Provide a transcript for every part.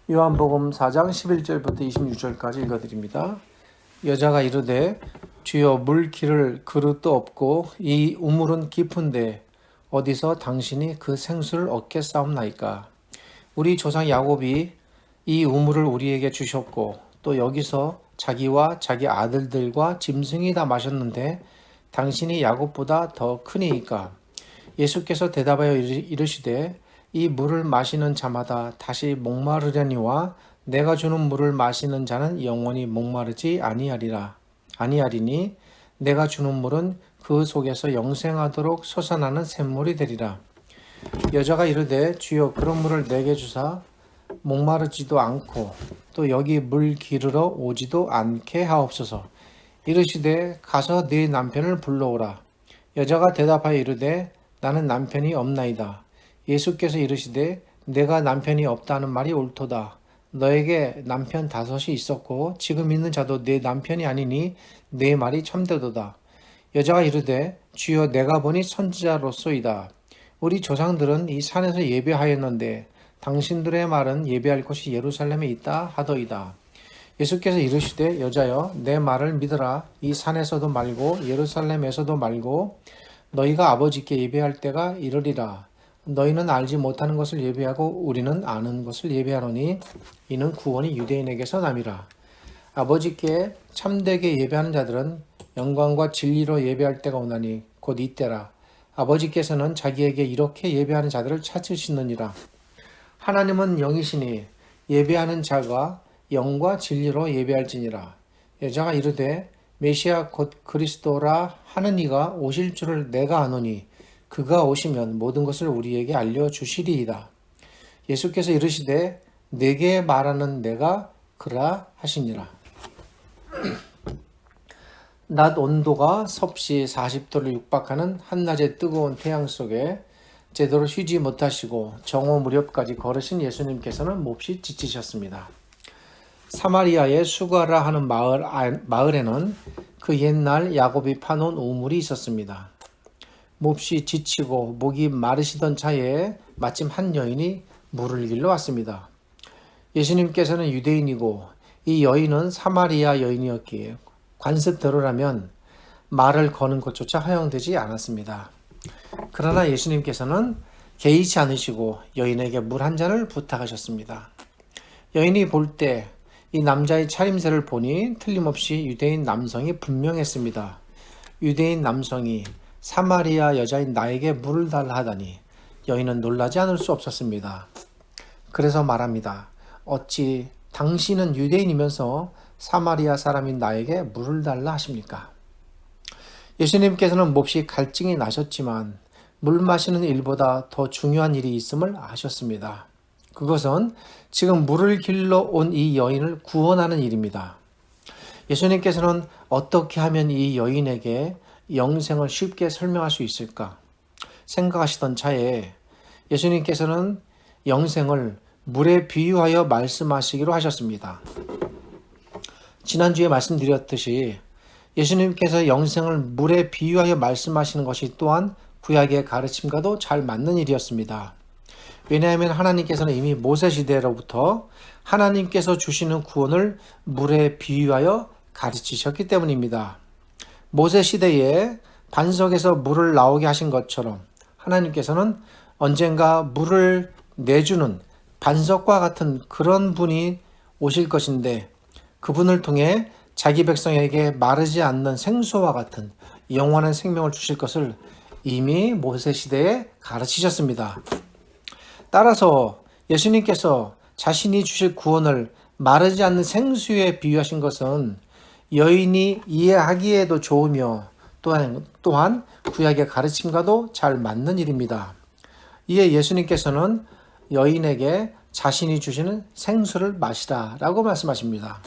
요한복음 4장 11절부터 26절까지 읽어드립니다. 여자가 이르되 주여 물기를 그릇도 없고 이 우물은 깊은데 어디서 당신이 그 생수를 얻겠사옵나이까. 우리 조상 야곱이 이 우물을 우리에게 주셨고 또 여기서 자기와 자기 아들들과 짐승이 다 마셨는데 당신이 야곱보다 더 크니이까. 예수께서 대답하여 이르시되 이 물을 마시는 자마다 다시 목마르려니와 내가 주는 물을 마시는 자는 영원히 목마르지 아니하리니 내가 주는 물은 그 속에서 영생하도록 솟아나는 샘물이 되리라. 여자가 이르되 주여 그런 물을 내게 주사 목마르지도 않고 또 여기 물 기르러 오지도 않게 하옵소서. 이르시되 가서 네 남편을 불러오라. 여자가 대답하여 이르되 나는 남편이 없나이다. 예수께서 이르시되 내가 남편이 없다는 말이 옳도다. 너에게 남편 5이 있었고 지금 있는 자도 네 남편이 아니니 네 말이 참되도다. 여자가 이르되 주여 내가 보니 선지자로소이다. 우리 조상들은 이 산에서 예배하였는데 당신들의 말은 예배할 곳이 예루살렘에 있다 하더이다. 예수께서 이르시되 여자여 내 말을 믿으라. 이 산에서도 말고 예루살렘에서도 말고 너희가 아버지께 예배할 때가 이르리라. 너희는 알지 못하는 것을 예배하고 우리는 아는 것을 예배하노니 이는 구원이 유대인에게서 남이라. 아버지께 참되게 예배하는 자들은 영광과 진리로 예배할 때가 오나니 곧 이때라. 아버지께서는 자기에게 이렇게 예배하는 자들을 찾으시느니라. 하나님은 영이시니 예배하는 자가 영과 진리로 예배할지니라. 여자가 이르되 메시아 곧 그리스도라 하는 이가 오실 줄을 내가 아노니 그가 오시면 모든 것을 우리에게 알려주시리이다. 예수께서 이르시되 내게 말하는 내가 그라 하시니라. 낮 온도가 섭씨 40도를 육박하는 한낮의 뜨거운 태양 속에 제대로 쉬지 못하시고 정오 무렵까지 걸으신 예수님께서는 몹시 지치셨습니다. 사마리아의 수가라 하는 마을에는 그 옛날 야곱이 파놓은 우물이 있었습니다. 몹시 지치고 목이 마르시던 차에 마침 한 여인이 물을 길러 왔습니다. 예수님께서는 유대인이고 이 여인은 사마리아 여인이었기에 관습대로라면 말을 거는 것조차 허용되지 않았습니다. 그러나 예수님께서는 개의치 않으시고 여인에게 물 한 잔을 부탁하셨습니다. 여인이 볼 때 이 남자의 차림새를 보니 틀림없이 유대인 남성이 분명했습니다. 유대인 남성이 사마리아 여자인 나에게 물을 달라 하다니 여인은 놀라지 않을 수 없었습니다. 그래서 말합니다. 어찌 당신은 유대인이면서 사마리아 사람인 나에게 물을 달라 하십니까? 예수님께서는 몹시 갈증이 나셨지만 물 마시는 일보다 더 중요한 일이 있음을 아셨습니다. 그것은 지금 물을 길러 온 이 여인을 구원하는 일입니다. 예수님께서는 어떻게 하면 이 여인에게 영생을 쉽게 설명할 수 있을까 생각하시던 차에 예수님께서는 영생을 물에 비유하여 말씀하시기로 하셨습니다. 지난주에 말씀드렸듯이 예수님께서 영생을 물에 비유하여 말씀하시는 것이 또한 구약의 가르침과도 잘 맞는 일이었습니다. 왜냐하면 하나님께서는 이미 모세 시대로부터 하나님께서 주시는 구원을 물에 비유하여 가르치셨기 때문입니다. 모세 시대에 반석에서 물을 나오게 하신 것처럼 하나님께서는 언젠가 물을 내주는 반석과 같은 그런 분이 오실 것인데 그분을 통해 자기 백성에게 마르지 않는 생수와 같은 영원한 생명을 주실 것을 이미 모세 시대에 가르치셨습니다. 따라서 예수님께서 자신이 주실 구원을 마르지 않는 생수에 비유하신 것은 여인이 이해하기에도 좋으며 또한 구약의 가르침과도 잘 맞는 일입니다. 이에 예수님께서는 여인에게 자신이 주시는 생수를 마시라라고 말씀하십니다.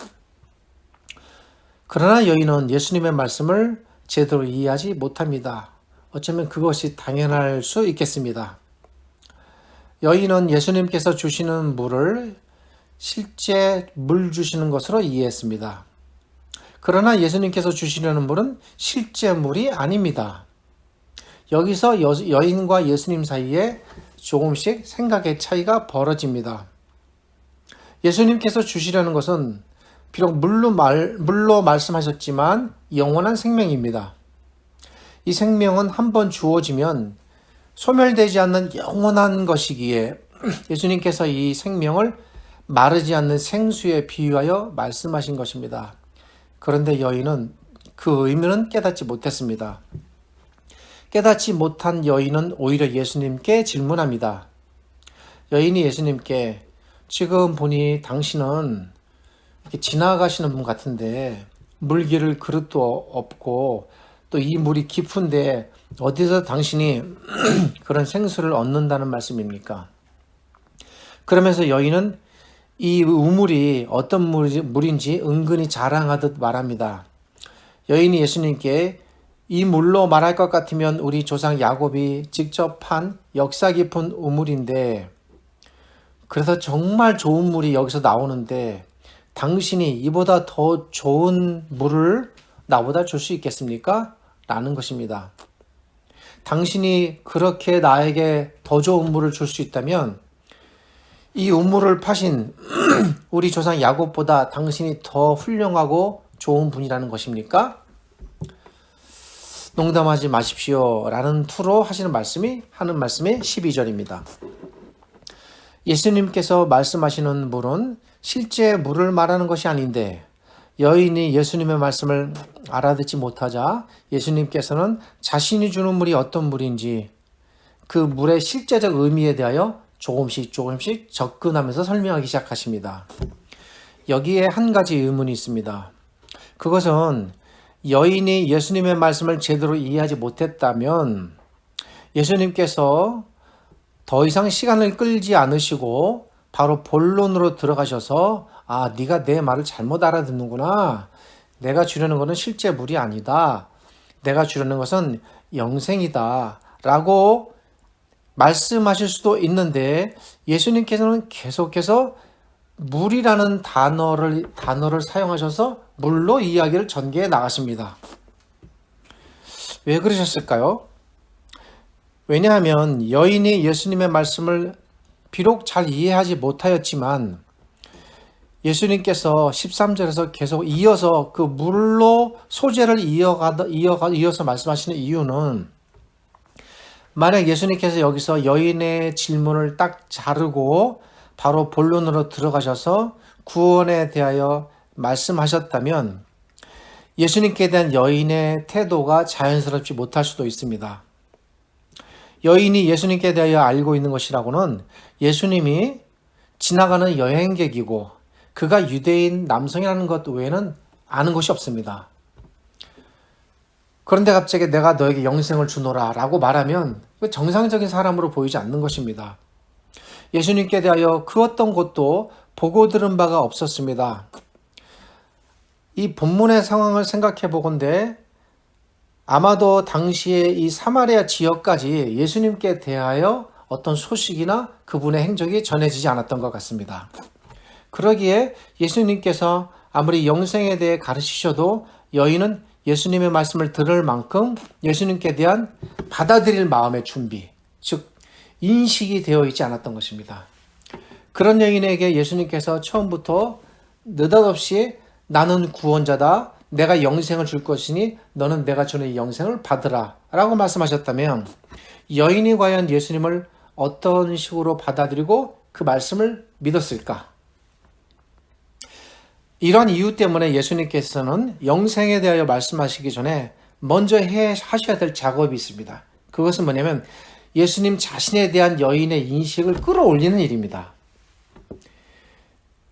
그러나 여인은 예수님의 말씀을 제대로 이해하지 못합니다. 어쩌면 그것이 당연할 수 있겠습니다. 여인은 예수님께서 주시는 물을 실제 물 주시는 것으로 이해했습니다. 그러나 예수님께서 주시려는 물은 실제 물이 아닙니다. 여기서 여인과 예수님 사이에 조금씩 생각의 차이가 벌어집니다. 예수님께서 주시려는 것은 비록 물로 말씀하셨지만 영원한 생명입니다. 이 생명은 한번 주어지면 소멸되지 않는 영원한 것이기에 예수님께서 이 생명을 마르지 않는 생수에 비유하여 말씀하신 것입니다. 그런데 여인은 그 의미는 깨닫지 못했습니다. 깨닫지 못한 여인은 오히려 예수님께 질문합니다. 여인이 예수님께 지금 보니 당신은 이렇게 지나가시는 분 같은데 물기를 그릇도 없고 또 이 물이 깊은데 어디서 당신이 그런 생수를 얻는다는 말씀입니까? 그러면서 여인은 이 우물이 어떤 물인지 은근히 자랑하듯 말합니다. 여인이 예수님께 이 물로 말할 것 같으면 우리 조상 야곱이 직접 판 역사 깊은 우물인데 그래서 정말 좋은 물이 여기서 나오는데 당신이 이보다 더 좋은 물을 나보다 줄 수 있겠습니까? 라는 것입니다. 당신이 그렇게 나에게 더 좋은 물을 줄 수 있다면 이 우물을 파신 우리 조상 야곱보다 당신이 더 훌륭하고 좋은 분이라는 것입니까? 농담하지 마십시오 라는 투로 하는 말씀이 12절입니다. 예수님께서 말씀하시는 물은 실제 물을 말하는 것이 아닌데 여인이 예수님의 말씀을 알아듣지 못하자 예수님께서는 자신이 주는 물이 어떤 물인지 그 물의 실제적 의미에 대하여 조금씩 접근하면서 설명하기 시작하십니다. 여기에 한 가지 의문이 있습니다. 그것은 여인이 예수님의 말씀을 제대로 이해하지 못했다면 예수님께서 더 이상 시간을 끌지 않으시고 바로 본론으로 들어가셔서 네가 내 말을 잘못 알아듣는구나. 내가 주려는 것은 실제 물이 아니다. 내가 주려는 것은 영생이다. 라고 말씀하실 수도 있는데 예수님께서는 계속해서 물이라는 단어를 사용하셔서 물로 이야기를 전개해 나가십니다. 왜 그러셨을까요? 왜냐하면 여인이 예수님의 말씀을 비록 잘 이해하지 못하였지만 예수님께서 13절에서 계속 이어서 그 물로 소재를 이어서 말씀하시는 이유는 만약 예수님께서 여기서 여인의 질문을 딱 자르고 바로 본론으로 들어가셔서 구원에 대하여 말씀하셨다면 예수님께 대한 여인의 태도가 자연스럽지 못할 수도 있습니다. 여인이 예수님께 대하여 알고 있는 것이라고는 예수님이 지나가는 여행객이고 그가 유대인 남성이라는 것 외에는 아는 것이 없습니다. 그런데 갑자기 내가 너에게 영생을 주노라 라고 말하면 정상적인 사람으로 보이지 않는 것입니다. 예수님께 대하여 그 어떤 것도 보고 들은 바가 없었습니다. 이 본문의 상황을 생각해 보건대 아마도 당시에 이 사마리아 지역까지 예수님께 대하여 어떤 소식이나 그분의 행적이 전해지지 않았던 것 같습니다. 그러기에 예수님께서 아무리 영생에 대해 가르치셔도 여인은 예수님의 말씀을 들을 만큼 예수님께 대한 받아들일 마음의 준비, 즉 인식이 되어 있지 않았던 것입니다. 그런 여인에게 예수님께서 처음부터 느닷없이 나는 구원자다, 내가 영생을 줄 것이니 너는 내가 주는 이 영생을 받으라 라고 말씀하셨다면 여인이 과연 예수님을 어떤 식으로 받아들이고 그 말씀을 믿었을까? 이러한 이유 때문에 예수님께서는 영생에 대하여 말씀하시기 전에 먼저 하셔야 될 작업이 있습니다. 그것은 뭐냐면 예수님 자신에 대한 여인의 인식을 끌어올리는 일입니다.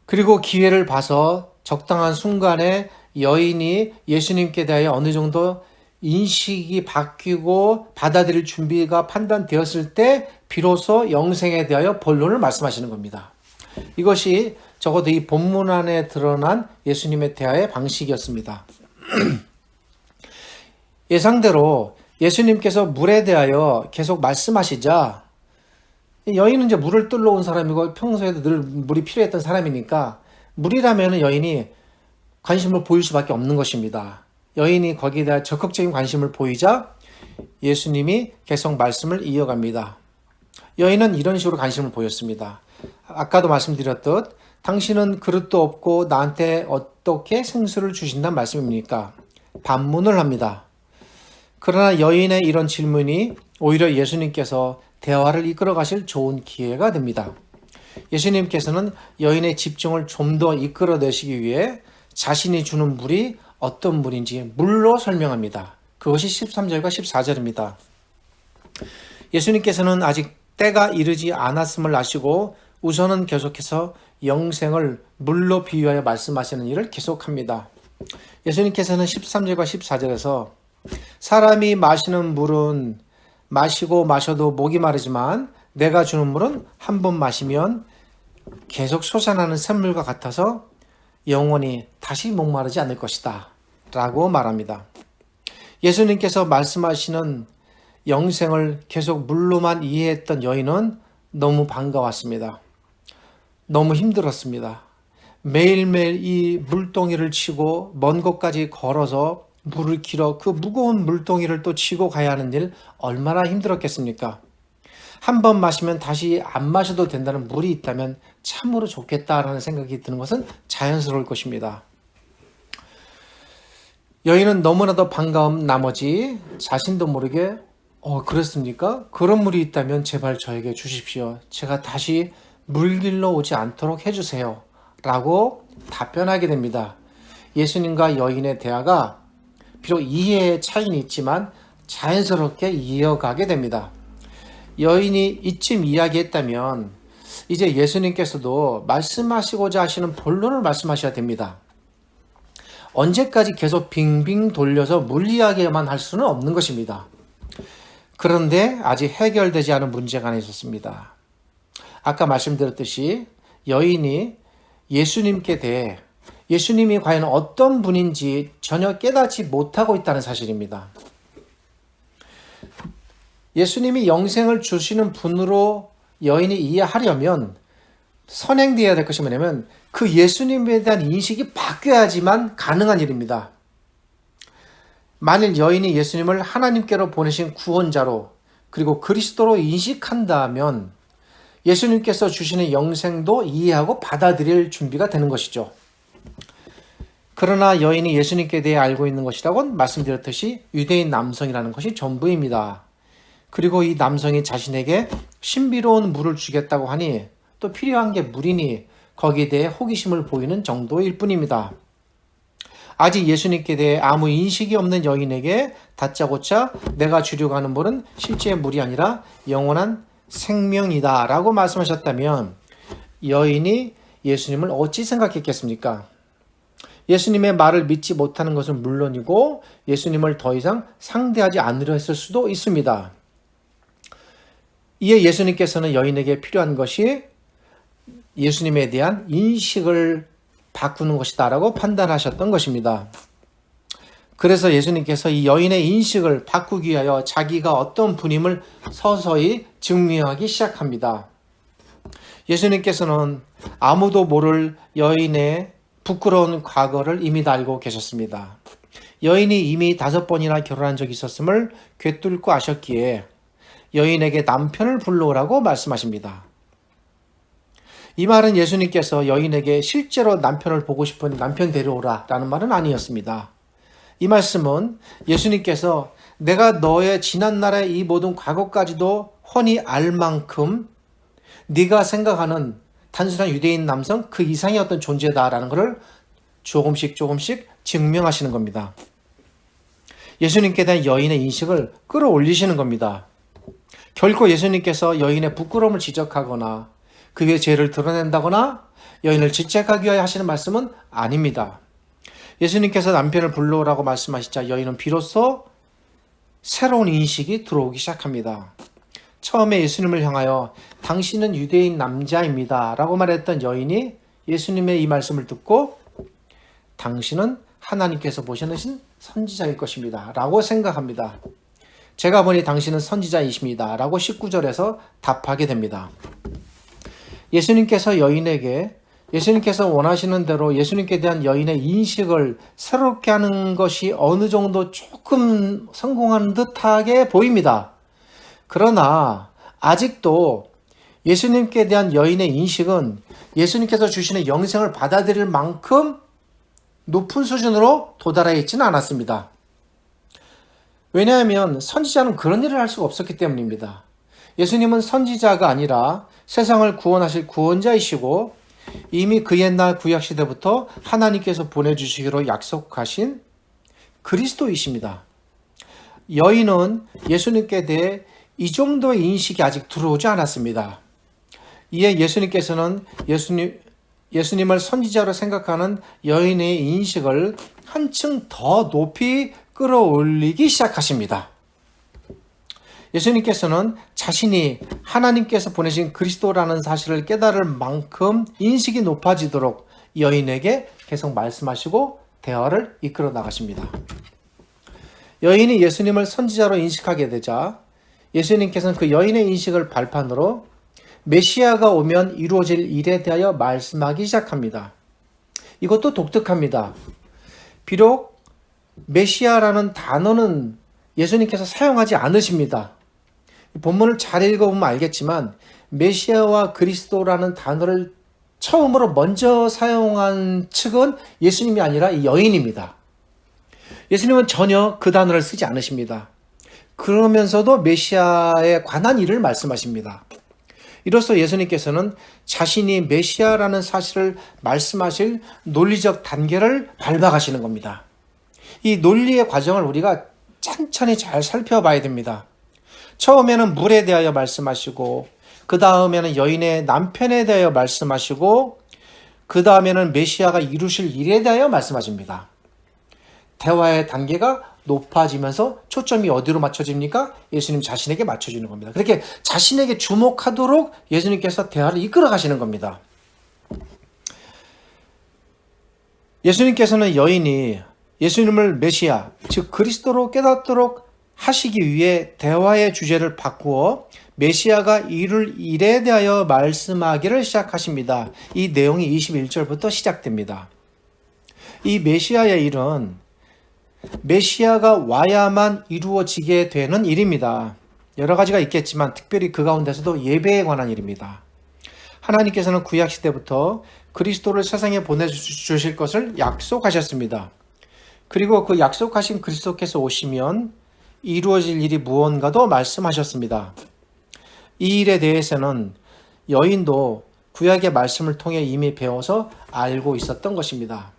그리고 기회를 봐서 적당한 순간에 여인이 예수님께 대하여 어느 정도 인식이 바뀌고 받아들일 준비가 판단되었을 때 비로소 영생에 대하여 본론을 말씀하시는 겁니다. 이것이 적어도 이 본문 안에 드러난 예수님의 대화의 방식이었습니다. 예상대로 예수님께서 물에 대하여 계속 말씀하시자 여인은 이제 물을 뚫러 온 사람이고 평소에도 늘 물이 필요했던 사람이니까 물이라면 여인이 관심을 보일 수밖에 없는 것입니다. 여인이 거기에 대한 적극적인 관심을 보이자 예수님이 계속 말씀을 이어갑니다. 여인은 이런 식으로 관심을 보였습니다. 아까도 말씀드렸듯 당신은 그릇도 없고 나한테 어떻게 생수를 주신단 말씀입니까? 반문을 합니다. 그러나 여인의 이런 질문이 오히려 예수님께서 대화를 이끌어 가실 좋은 기회가 됩니다. 예수님께서는 여인의 집중을 좀 더 이끌어내시기 위해 자신이 주는 물이 어떤 물인지 물로 설명합니다. 그것이 13절과 14절입니다. 예수님께서는 아직 때가 이르지 않았음을 아시고 우선은 계속해서 영생을 물로 비유하여 말씀하시는 일을 계속합니다. 예수님께서는 13절과 14절에서 사람이 마시는 물은 마시고 마셔도 목이 마르지만 내가 주는 물은 한 번 마시면 계속 솟아나는 샘물과 같아서 영원히 다시 목마르지 않을 것이다 라고 말합니다. 예수님께서 말씀하시는 영생을 계속 물로만 이해했던 여인은 너무 반가웠습니다. 너무 힘들었습니다. 매일매일 이 물동이를 치고 먼 곳까지 걸어서 물을 길어 그 무거운 물동이를 또 치고 가야 하는 일 얼마나 힘들었겠습니까? 한 번 마시면 다시 안 마셔도 된다는 물이 있다면 참으로 좋겠다라는 생각이 드는 것은 자연스러울 것입니다. 여인은 너무나도 반가움 나머지 자신도 모르게 그렇습니까? 그런 물이 있다면 제발 저에게 주십시오. 제가 다시 물 길러 오지 않도록 해주세요. 라고 답변하게 됩니다. 예수님과 여인의 대화가 비록 이해의 차이는 있지만 자연스럽게 이어가게 됩니다. 여인이 이쯤 이야기했다면 이제 예수님께서도 말씀하시고자 하시는 본론을 말씀하셔야 됩니다. 언제까지 계속 빙빙 돌려서 물 이야기만 할 수는 없는 것입니다. 그런데 아직 해결되지 않은 문제가 하나 있었습니다. 아까 말씀드렸듯이 여인이 예수님께 대해 예수님이 과연 어떤 분인지 전혀 깨닫지 못하고 있다는 사실입니다. 예수님이 영생을 주시는 분으로 여인이 이해하려면 선행되어야 될 것이 뭐냐면 그 예수님에 대한 인식이 바뀌어야지만 가능한 일입니다. 만일 여인이 예수님을 하나님께로 보내신 구원자로 그리고 그리스도로 인식한다면 예수님께서 주시는 영생도 이해하고 받아들일 준비가 되는 것이죠. 그러나 여인이 예수님께 대해 알고 있는 것이라고는 말씀드렸듯이 유대인 남성이라는 것이 전부입니다. 그리고 이 남성이 자신에게 신비로운 물을 주겠다고 하니 또 필요한 게 물이니 거기에 대해 호기심을 보이는 정도일 뿐입니다. 아직 예수님께 대해 아무 인식이 없는 여인에게 다짜고짜 내가 주려고 하는 물은 실제 물이 아니라 영원한 생명이다 라고 말씀하셨다면 여인이 예수님을 어찌 생각했겠습니까? 예수님의 말을 믿지 못하는 것은 물론이고 예수님을 더 이상 상대하지 않으려 했을 수도 있습니다. 이에 예수님께서는 여인에게 필요한 것이 예수님에 대한 인식을 바꾸는 것이다 라고 판단하셨던 것입니다. 그래서 예수님께서 이 여인의 인식을 바꾸기 위하여 자기가 어떤 분임을 서서히 증명하기 시작합니다. 예수님께서는 아무도 모를 여인의 부끄러운 과거를 이미 다 알고 계셨습니다. 여인이 이미 5번이나 결혼한 적이 있었음을 꿰뚫고 아셨기에 여인에게 남편을 불러오라고 말씀하십니다. 이 말은 예수님께서 여인에게 실제로 남편을 보고 싶은 남편 데려오라 라는 말은 아니었습니다. 이 말씀은 예수님께서 내가 너의 지난날의 이 모든 과거까지도 훤히 알 만큼 네가 생각하는 단순한 유대인 남성 그 이상의 어떤 존재다라는 것을 조금씩 증명하시는 겁니다. 예수님께 대한 여인의 인식을 끌어올리시는 겁니다. 결코 예수님께서 여인의 부끄러움을 지적하거나 그의 죄를 드러낸다거나 여인을 질책하기 위하여 하시는 말씀은 아닙니다. 예수님께서 남편을 불러오라고 말씀하시자 여인은 비로소 새로운 인식이 들어오기 시작합니다. 처음에 예수님을 향하여 당신은 유대인 남자입니다 라고 말했던 여인이 예수님의 이 말씀을 듣고 당신은 하나님께서 보시는 선지자일 것입니다 라고 생각합니다. 제가 보니 당신은 선지자이십니다 라고 19절에서 답하게 됩니다. 예수님께서 여인에게 예수님께서 원하시는 대로 예수님께 대한 여인의 인식을 새롭게 하는 것이 어느 정도 조금 성공한 듯하게 보입니다. 그러나 아직도 예수님께 대한 여인의 인식은 예수님께서 주시는 영생을 받아들일 만큼 높은 수준으로 도달해 있지는 않았습니다. 왜냐하면 선지자는 그런 일을 할 수가 없었기 때문입니다. 예수님은 선지자가 아니라 세상을 구원하실 구원자이시고 이미 그 옛날 구약시대부터 하나님께서 보내주시기로 약속하신 그리스도이십니다. 여인은 예수님께 대해 이 정도의 인식이 아직 들어오지 않았습니다. 이에 예수님께서는 예수님을 선지자로 생각하는 여인의 인식을 한층 더 높이 끌어올리기 시작하십니다. 예수님께서는 자신이 하나님께서 보내신 그리스도라는 사실을 깨달을 만큼 인식이 높아지도록 여인에게 계속 말씀하시고 대화를 이끌어 나가십니다. 여인이 예수님을 선지자로 인식하게 되자 예수님께서는 그 여인의 인식을 발판으로 메시아가 오면 이루어질 일에 대하여 말씀하기 시작합니다. 이것도 독특합니다. 비록 메시아라는 단어는 예수님께서 사용하지 않으십니다. 본문을 잘 읽어보면 알겠지만 메시아와 그리스도라는 단어를 처음으로 먼저 사용한 측은 예수님이 아니라 이 여인입니다. 예수님은 전혀 그 단어를 쓰지 않으십니다. 그러면서도 메시아에 관한 일을 말씀하십니다. 이로써 예수님께서는 자신이 메시아라는 사실을 말씀하실 논리적 단계를 밟아가시는 겁니다. 이 논리의 과정을 우리가 천천히 잘 살펴봐야 됩니다. 처음에는 물에 대하여 말씀하시고 그 다음에는 여인의 남편에 대하여 말씀하시고 그 다음에는 메시아가 이루실 일에 대하여 말씀하십니다. 대화의 단계가 높아지면서 초점이 어디로 맞춰집니까? 예수님 자신에게 맞춰지는 겁니다. 그렇게 자신에게 주목하도록 예수님께서 대화를 이끌어 가시는 겁니다. 예수님께서는 여인이 예수님을 메시아, 즉 그리스도로 깨닫도록 하시기 위해 대화의 주제를 바꾸어 메시아가 이룰 일에 대하여 말씀하기를 시작하십니다. 이 내용이 21절부터 시작됩니다. 이 메시아의 일은 메시아가 와야만 이루어지게 되는 일입니다. 여러 가지가 있겠지만 특별히 그 가운데서도 예배에 관한 일입니다. 하나님께서는 구약시대부터 그리스도를 세상에 보내주실 것을 약속하셨습니다. 그리고 그 약속하신 그리스도께서 오시면 이루어질 일이 무언가도 말씀하셨습니다. 이 일에 대해서는 여인도 구약의 말씀을 통해 이미 배워서 알고 있었던 것입니다.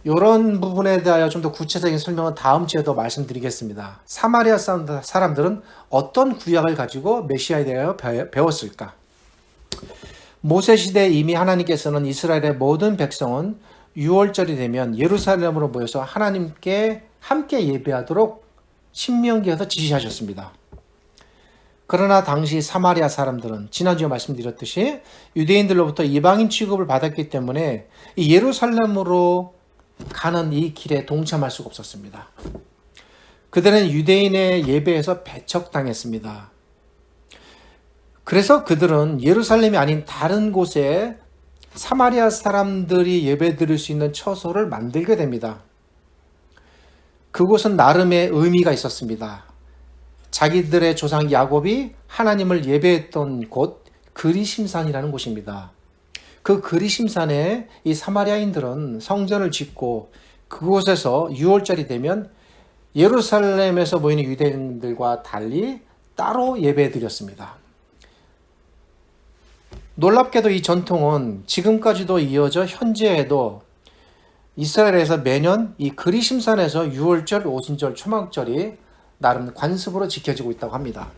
이런 부분에 대하여 좀 더 구체적인 설명은 다음 주에도 말씀드리겠습니다. 사마리아 사람들은 어떤 구약을 가지고 메시아에 대하여 배웠을까? 모세시대에 이미 하나님께서는 이스라엘의 모든 백성은 6월절이 되면 예루살렘으로 모여서 하나님께 함께 예배하도록 신명기에서 지시하셨습니다. 그러나 당시 사마리아 사람들은 지난주에 말씀드렸듯이 유대인들로부터 이방인 취급을 받았기 때문에 예루살렘으로 가는 이 길에 동참할 수가 없었습니다. 그들은 유대인의 예배에서 배척당했습니다. 그래서 그들은 예루살렘이 아닌 다른 곳에 사마리아 사람들이 예배드릴 수 있는 처소를 만들게 됩니다. 그곳은 나름의 의미가 있었습니다. 자기들의 조상 야곱이 하나님을 예배했던 곳 그리심산이라는 곳입니다. 그 그리심산에 이 사마리아인들은 성전을 짓고 그곳에서 6월절이 되면 예루살렘에서 모이는 유대인들과 달리 따로 예배드렸습니다. 놀랍게도 이 전통은 지금까지도 이어져 현재에도 이스라엘에서 매년 이 그리심산에서 6월절, 오순절, 초막절이 나름 관습으로 지켜지고 있다고 합니다.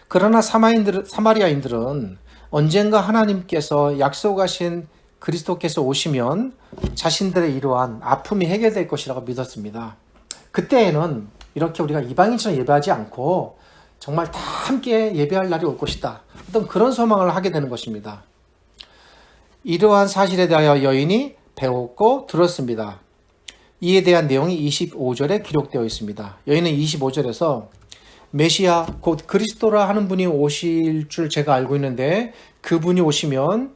그러나 사마리아인들은 언젠가 하나님께서 약속하신 그리스도께서 오시면 자신들의 이러한 아픔이 해결될 것이라고 믿었습니다. 그때에는 이렇게 우리가 이방인처럼 예배하지 않고 정말 다 함께 예배할 날이 올 것이다. 어떤 그런 소망을 하게 되는 것입니다. 이러한 사실에 대하여 여인이 배웠고 들었습니다. 이에 대한 내용이 25절에 기록되어 있습니다. 여인은 25절에서 메시아 곧 그리스도라 하는 분이 오실 줄 제가 알고 있는데 그분이 오시면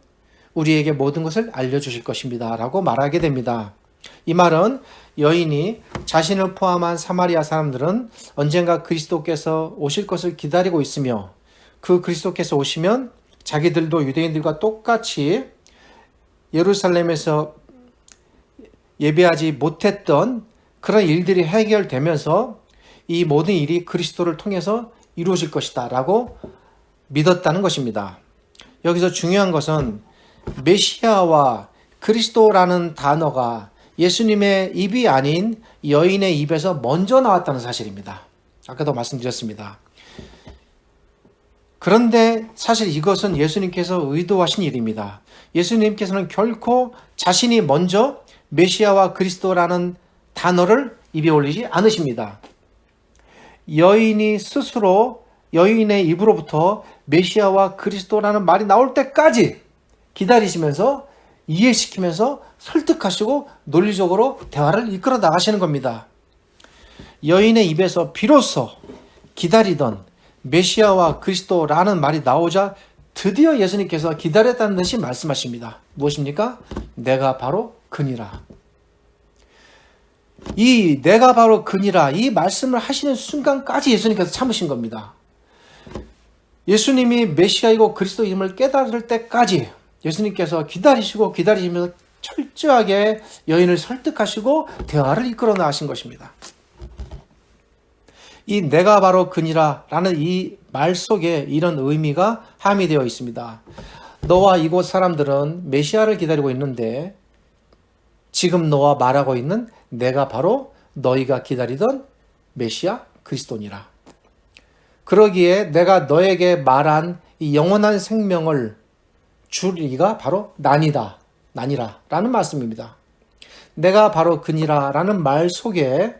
우리에게 모든 것을 알려주실 것입니다 라고 말하게 됩니다. 이 말은 여인이 자신을 포함한 사마리아 사람들은 언젠가 그리스도께서 오실 것을 기다리고 있으며 그 그리스도께서 오시면 자기들도 유대인들과 똑같이 예루살렘에서 예배하지 못했던 그런 일들이 해결되면서 이 모든 일이 그리스도를 통해서 이루어질 것이다 라고 믿었다는 것입니다. 여기서 중요한 것은 메시아와 그리스도라는 단어가 예수님의 입이 아닌 여인의 입에서 먼저 나왔다는 사실입니다. 아까도 말씀드렸습니다. 그런데 사실 이것은 예수님께서 의도하신 일입니다. 예수님께서는 결코 자신이 먼저 메시아와 그리스도라는 단어를 입에 올리지 않으십니다. 여인이 스스로 여인의 입으로부터 메시아와 그리스도라는 말이 나올 때까지 기다리시면서 이해시키면서 설득하시고 논리적으로 대화를 이끌어 나가시는 겁니다. 여인의 입에서 비로소 기다리던 메시아와 그리스도라는 말이 나오자 드디어 예수님께서 기다렸다는 듯이 말씀하십니다. 무엇입니까? 내가 바로 그니라. 이 내가 바로 그니라 이 말씀을 하시는 순간까지 예수님께서 참으신 겁니다. 예수님이 메시아이고 그리스도임을 깨달을 때까지 예수님께서 기다리시면서 철저하게 여인을 설득하시고 대화를 이끌어 나가신 것입니다. 이 내가 바로 그니라 라는 이 말 속에 이런 의미가 함의되어 있습니다. 너와 이곳 사람들은 메시아를 기다리고 있는데 지금 너와 말하고 있는 내가 바로 너희가 기다리던 메시아 그리스도니라. 그러기에 내가 너에게 말한 이 영원한 생명을 줄 이가 바로 나니라 라는 말씀입니다. 내가 바로 그니라 라는 말 속에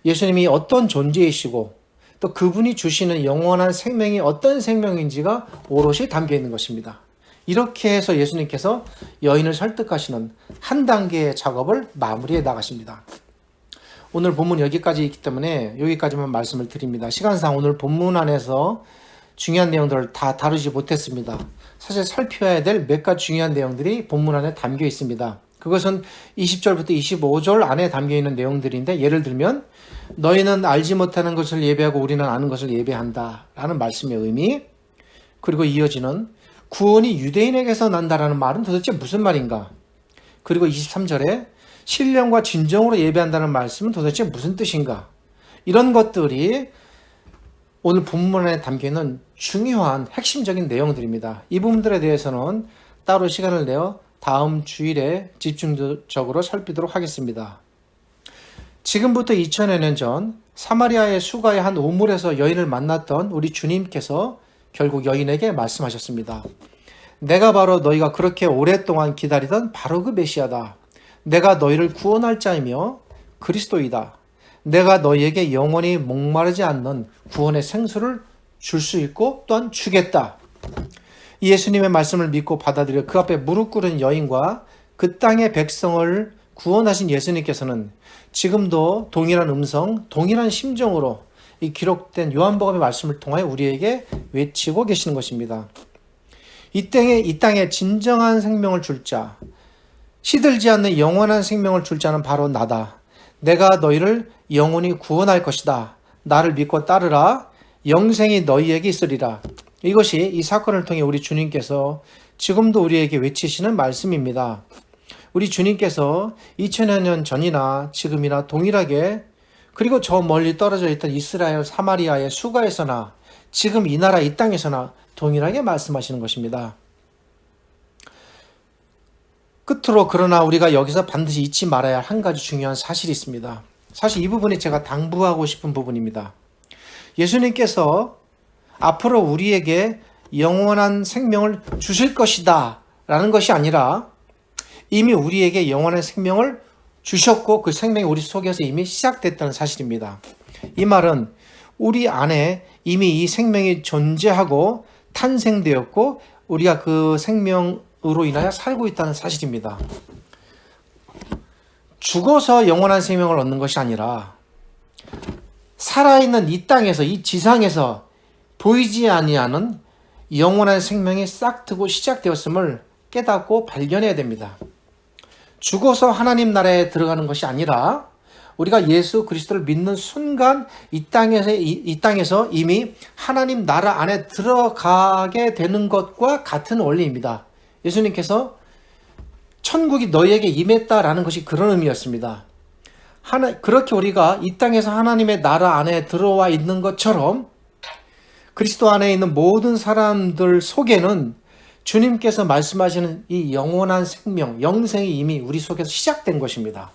예수님이 어떤 존재이시고 또 그분이 주시는 영원한 생명이 어떤 생명인지가 오롯이 담겨 있는 것입니다. 이렇게 해서 예수님께서 여인을 설득하시는 한 단계의 작업을 마무리해 나가십니다. 오늘 본문 여기까지 있기 때문에 여기까지만 말씀을 드립니다. 시간상 오늘 본문 안에서 중요한 내용들을 다 다루지 못했습니다. 사실 살펴야 될 몇 가지 중요한 내용들이 본문 안에 담겨 있습니다. 그것은 20절부터 25절 안에 담겨 있는 내용들인데 예를 들면 너희는 알지 못하는 것을 예배하고 우리는 아는 것을 예배한다 라는 말씀의 의미, 그리고 이어지는 구원이 유대인에게서 난다라는 말은 도대체 무슨 말인가, 그리고 23절에 신령과 진정으로 예배한다는 말씀은 도대체 무슨 뜻인가, 이런 것들이 오늘 본문에 담겨있는 중요한 핵심적인 내용들입니다. 이 부분들에 대해서는 따로 시간을 내어 다음 주일에 집중적으로 살피도록 하겠습니다. 지금부터 2000여 년 전 사마리아의 수가의 한 우물에서 여인을 만났던 우리 주님께서 결국 여인에게 말씀하셨습니다. 내가 바로 너희가 그렇게 오랫동안 기다리던 바로 그 메시아다. 내가 너희를 구원할 자이며 그리스도이다. 내가 너희에게 영원히 목마르지 않는 구원의 생수를 줄 수 있고 또한 주겠다. 예수님의 말씀을 믿고 받아들여 그 앞에 무릎 꿇은 여인과 그 땅의 백성을 구원하신 예수님께서는 지금도 동일한 음성, 동일한 심정으로 이 기록된 요한복음의 말씀을 통하여 우리에게 외치고 계시는 것입니다. 이 땅에 진정한 생명을 줄 자, 시들지 않는 영원한 생명을 줄 자는 바로 나다. 내가 너희를 영원히 구원할 것이다. 나를 믿고 따르라. 영생이 너희에게 있으리라. 이것이 이 사건을 통해 우리 주님께서 지금도 우리에게 외치시는 말씀입니다. 우리 주님께서 2000여 년 전이나 지금이나 동일하게, 그리고 저 멀리 떨어져 있던 이스라엘 사마리아의 수가에서나 지금 이 나라 이 땅에서나 동일하게 말씀하시는 것입니다. 끝으로 그러나 우리가 여기서 반드시 잊지 말아야 할 한 가지 중요한 사실이 있습니다. 사실 이 부분이 제가 당부하고 싶은 부분입니다. 예수님께서 앞으로 우리에게 영원한 생명을 주실 것이다 라는 것이 아니라 이미 우리에게 영원한 생명을 주셨고 그 생명이 우리 속에서 이미 시작됐다는 사실입니다. 이 말은 우리 안에 이미 이 생명이 존재하고 탄생되었고 우리가 그 생명으로 인하여 살고 있다는 사실입니다. 죽어서 영원한 생명을 얻는 것이 아니라 살아있는 이 땅에서, 이 지상에서 보이지 아니하는 영원한 생명이 싹 트고 시작되었음을 깨닫고 발견해야 됩니다. 죽어서 하나님 나라에 들어가는 것이 아니라 우리가 예수 그리스도를 믿는 순간 이 땅에서 이미 하나님 나라 안에 들어가게 되는 것과 같은 원리입니다. 예수님께서 천국이 너희에게 임했다라는 것이 그런 의미였습니다. 그렇게 우리가 이 땅에서 하나님의 나라 안에 들어와 있는 것처럼 그리스도 안에 있는 모든 사람들 속에는 주님께서 말씀하시는 이 영원한 생명, 영생이 이미 우리 속에서 시작된 것입니다.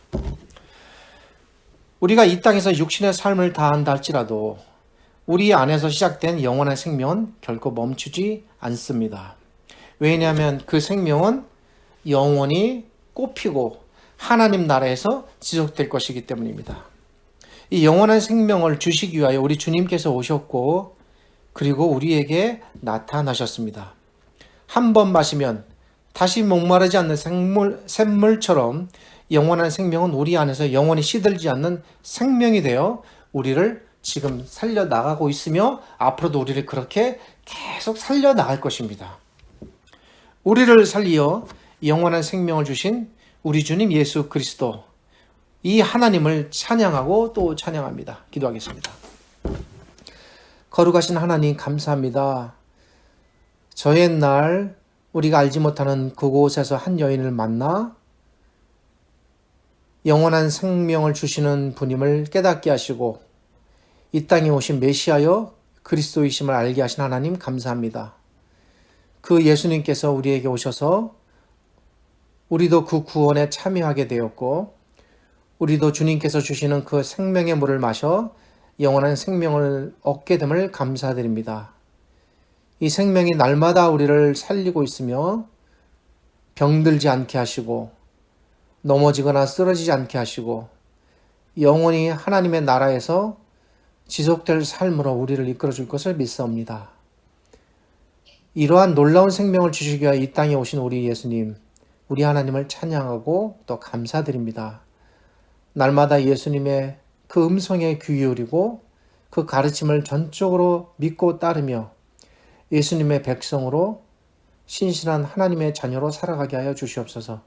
우리가 이 땅에서 육신의 삶을 다한다 할지라도 우리 안에서 시작된 영원한 생명은 결코 멈추지 않습니다. 왜냐하면 그 생명은 영원히 꽃피고 하나님 나라에서 지속될 것이기 때문입니다. 이 영원한 생명을 주시기 위하여 우리 주님께서 오셨고 그리고 우리에게 나타나셨습니다. 한 번 마시면 다시 목마르지 않는 샘물처럼 영원한 생명은 우리 안에서 영원히 시들지 않는 생명이 되어 우리를 지금 살려나가고 있으며 앞으로도 우리를 그렇게 계속 살려나갈 것입니다. 우리를 살리어 영원한 생명을 주신 우리 주님 예수 그리스도, 이 하나님을 찬양하고 또 찬양합니다. 기도하겠습니다. 거룩하신 하나님 감사합니다. 저 옛날 우리가 알지 못하는 그곳에서 한 여인을 만나 영원한 생명을 주시는 분임을 깨닫게 하시고 이 땅에 오신 메시아여 그리스도이심을 알게 하신 하나님 감사합니다. 그 예수님께서 우리에게 오셔서 우리도 그 구원에 참여하게 되었고 우리도 주님께서 주시는 그 생명의 물을 마셔 영원한 생명을 얻게 됨을 감사드립니다. 이 생명이 날마다 우리를 살리고 있으며 병들지 않게 하시고 넘어지거나 쓰러지지 않게 하시고 영원히 하나님의 나라에서 지속될 삶으로 우리를 이끌어 줄 것을 믿사옵니다. 이러한 놀라운 생명을 주시기 위하여 이 땅에 오신 우리 예수님, 우리 하나님을 찬양하고 또 감사드립니다. 날마다 예수님의 그 음성에 귀 기울이고 그 가르침을 전적으로 믿고 따르며 예수님의 백성으로 신실한 하나님의 자녀로 살아가게 하여 주시옵소서.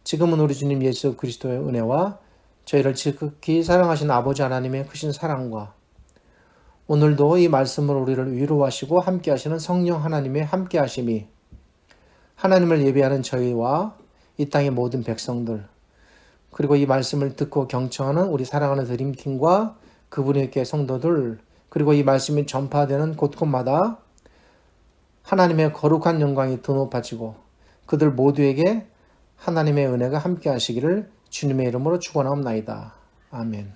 지금은 우리 주님 예수 그리스도의 은혜와 저희를 지극히 사랑하신 아버지 하나님의 크신 사랑과 오늘도 이 말씀으로 우리를 위로하시고 함께하시는 성령 하나님의 함께하심이 하나님을 예배하는 저희와 이 땅의 모든 백성들 그리고 이 말씀을 듣고 경청하는 우리 사랑하는 드림팀과 그분의 교회 성도들 그리고 이 말씀이 전파되는 곳곳마다 하나님의 거룩한 영광이 더 높아지고 그들 모두에게 하나님의 은혜가 함께 하시기를 주님의 이름으로 축원하옵나이다. 아멘.